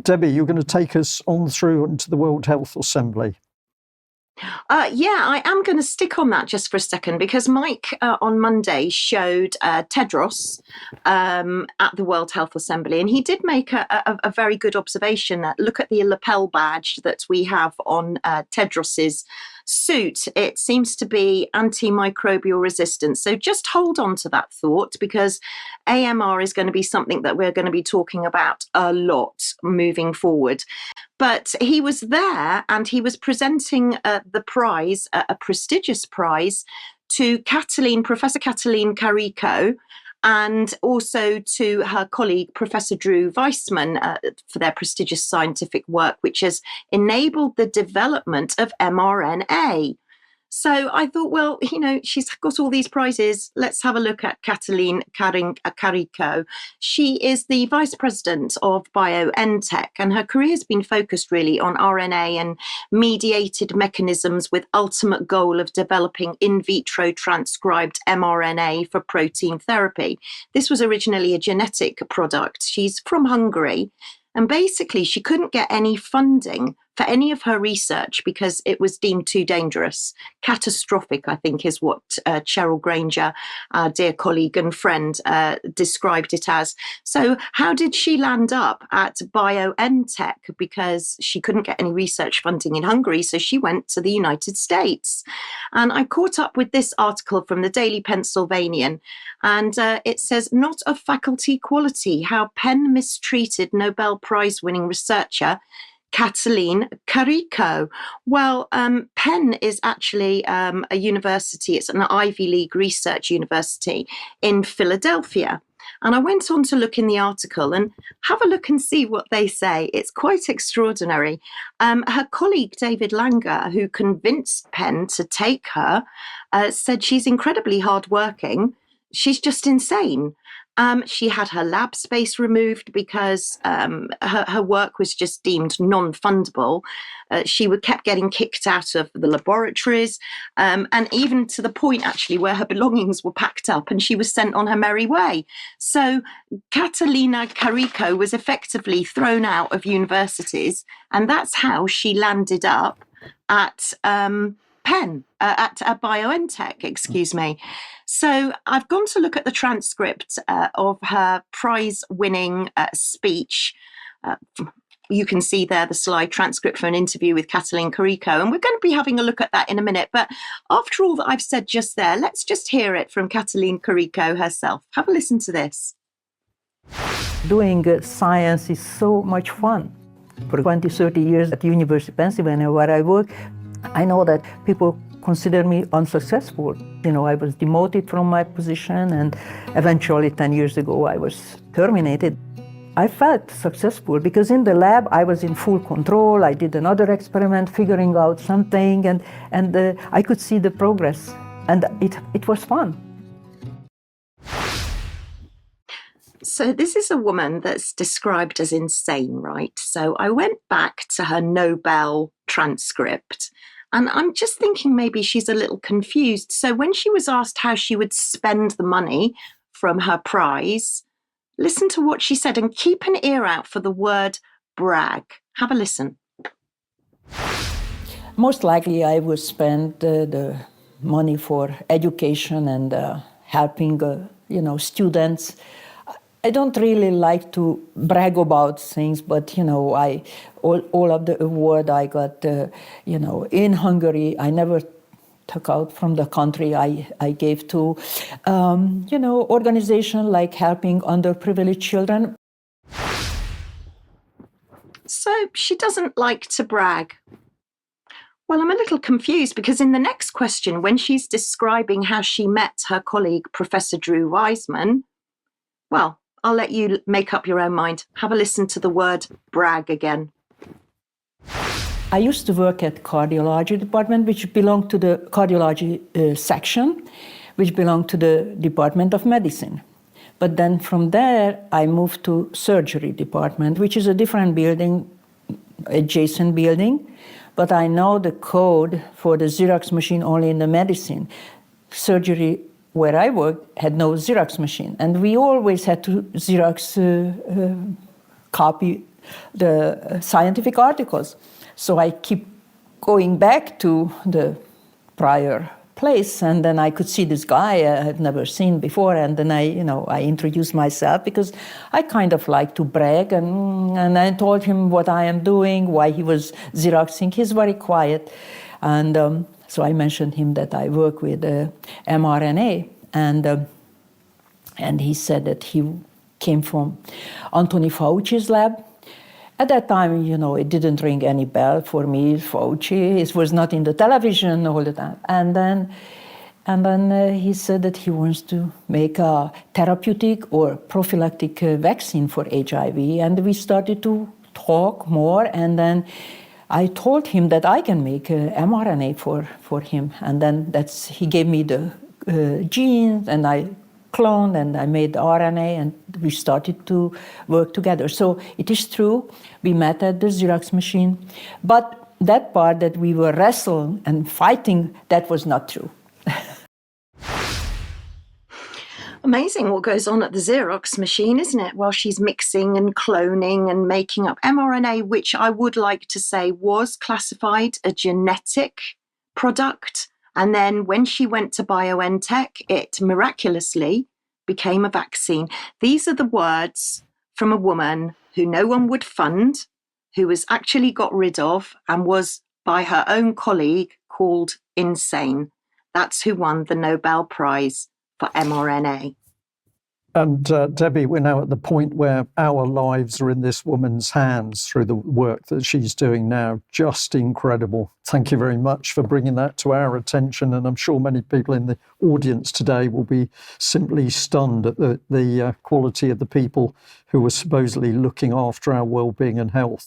Debbie, you're going to take us on through into the World Health Assembly. Yeah, I am going to stick on that just for a second, because Mike on Monday showed Tedros at the World Health Assembly, and he did make a very good observation. Look at the lapel badge that we have on Tedros's suit. It seems to be antimicrobial resistance. So just hold on to that thought, because AMR is going to be something that we're going to be talking about a lot moving forward. But he was there and he was presenting the prize, a prestigious prize, to Professor Katalin Karikó, and also to her colleague, Professor Drew Weissman, for their prestigious scientific work, which has enabled the development of mRNA. So I thought, well, she's got all these prizes. Let's have a look at Katalin Karikó. She is the vice president of BioNTech, and her career has been focused really on RNA and mediated mechanisms, with ultimate goal of developing in vitro transcribed mRNA for protein therapy. This was originally a genetic product. She's from Hungary. And basically, she couldn't get any funding for any of her research because it was deemed too dangerous. Catastrophic, I think, is what Cheryl Granger, our dear colleague and friend, described it as. So how did she land up at BioNTech? Because she couldn't get any research funding in Hungary, so she went to the United States. And I caught up with this article from the Daily Pennsylvanian, and it says, "Not of faculty quality, how Penn mistreated Nobel Prize-winning researcher Katalin Karikó." Well, Penn is actually a university. It's an Ivy League research university in Philadelphia. And I went on to look in the article and have a look and see what they say. It's quite extraordinary. Her colleague, David Langer, who convinced Penn to take her, said she's incredibly hardworking. She's just insane. She had her lab space removed because her work was just deemed non-fundable. She kept getting kicked out of the laboratories, and even to the point, actually, where her belongings were packed up and she was sent on her merry way. So Katalin Karikó was effectively thrown out of universities, and that's how she landed up at Penn, at BioNTech, excuse me. So I've gone to look at the transcript of her prize-winning speech. You can see there the slide transcript for an interview with Katalin Karikó, and we're going to be having a look at that in a minute. But after all that I've said just there, let's just hear it from Katalin Karikó herself. Have a listen to this. Doing science is so much fun. For 20, 30 years at the University of Pennsylvania, where I work, I know that people consider me unsuccessful. I was demoted from my position, and eventually 10 years ago I was terminated. I felt successful because in the lab I was in full control. I did another experiment figuring out something, and I could see the progress, and it was fun. So this is a woman that's described as insane, right? So I went back to her Nobel transcript, and I'm just thinking maybe she's a little confused. So when she was asked how she would spend the money from her prize, listen to what she said, and keep an ear out for the word brag. Have a listen. Most likely I would spend the money for education and helping students. I don't really like to brag about things, but all of the award I got, in Hungary, I never took out from the country. I gave to, organization like helping underprivileged children. So she doesn't like to brag. Well, I'm a little confused because in the next question, when she's describing how she met her colleague, Professor Drew Weissman, well, I'll let you make up your own mind. Have a listen to the word brag again. I used to work at cardiology department, which belonged to the cardiology section, which belonged to the Department of Medicine. But then from there, I moved to surgery department, which is a different building, adjacent building. But I know the code for the Xerox machine only in the medicine. Surgery, where I worked, had no Xerox machine. And we always had to Xerox copy the scientific articles. So I keep going back to the prior place, and then I could see this guy I had never seen before, and then I introduced myself because I kind of like to brag, and I told him what I am doing, why he was Xeroxing. He's very quiet, and so I mentioned him that I work with mRNA, and he said that he came from Anthony Fauci's lab. At that time, it didn't ring any bell for me, Fauci. It was not in the television all the time. And then he said that he wants to make a therapeutic or prophylactic vaccine for HIV. And we started to talk more. And then I told him that I can make mRNA for him. And then he gave me the genes, and I cloned and I made RNA, and we started to work together. So it is true, we met at the Xerox machine, but that part that we were wrestling and fighting, that was not true. Amazing what goes on at the Xerox machine, isn't it? While she's mixing and cloning and making up mRNA, which I would like to say was classified a genetic product. And then when she went to BioNTech, it miraculously became a vaccine. These are the words from a woman who no one would fund, who was actually got rid of and was by her own colleague called insane. That's who won the Nobel Prize for mRNA. And Debbie, we're now at the point where our lives are in this woman's hands through the work that she's doing now. Just incredible. Thank you very much for bringing that to our attention. And I'm sure many people in the audience today will be simply stunned at the quality of the people who are supposedly looking after our well-being and health.